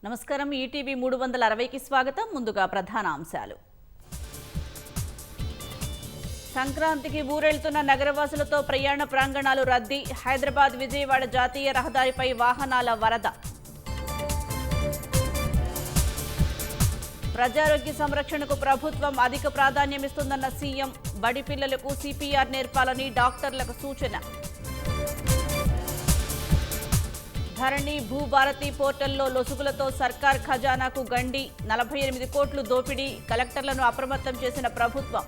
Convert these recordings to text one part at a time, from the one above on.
నమస్కారం ఈటీవీ 360కి స్వాగతం. ముందుగా ప్రధాన అంశాలు. సంక్రాంతికి ఊరెళ్తున్న నగరవాసులతో ప్రయాణ ప్రాంగణాలు రద్దీ. హైదరాబాద్ విజయవాడ జాతీయ రహదారిపై వాహనాల వరద. ప్రజారోగ్య సంరక్షణకు ప్రభుత్వం అధిక ప్రాధాన్యమిస్తుందన్న సీఎం. బడి పిల్లలకు సిపిఆర్ నేర్పాలని డాక్టర్లకు సూచన. ధరణి భూభారతి పోర్టల్లో లొసుగులతో సర్కార్ ఖజానాకు గండి. 48 కోట్లు దోపిడీ. కలెక్టర్లను అప్రమత్తం చేసిన ప్రభుత్వం.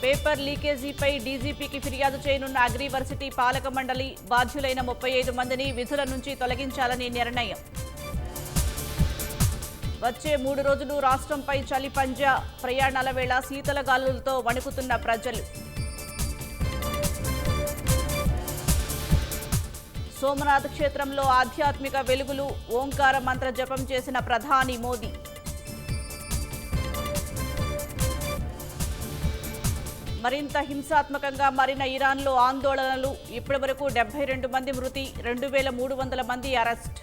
పేపర్ లీకేజీపై డీజీపీకి ఫిర్యాదు చేయనున్న అగ్రివర్సిటీ పాలక మండలి. బాధ్యులైన 35 మందిని విధుల నుంచి తొలగించాలని నిర్ణయం. వచ్చే 3 రోజులు రాష్ట్రంపై చలి పంజా. ప్రయాణాల వేళ శీతల గాలులతో వణుకుతున్న ప్రజలు. సోమనాథ్ క్షేత్రంలో ఆధ్యాత్మిక వెలుగులు. ఓంకార మంత్ర జపం చేసిన ప్రధాని మోదీ. మరింత హింసాత్మకంగా మారిన ఇరాన్లో ఆందోళనలు. ఇప్పటివరకు 72 మంది మృతి, 2300 మంది అరెస్ట్.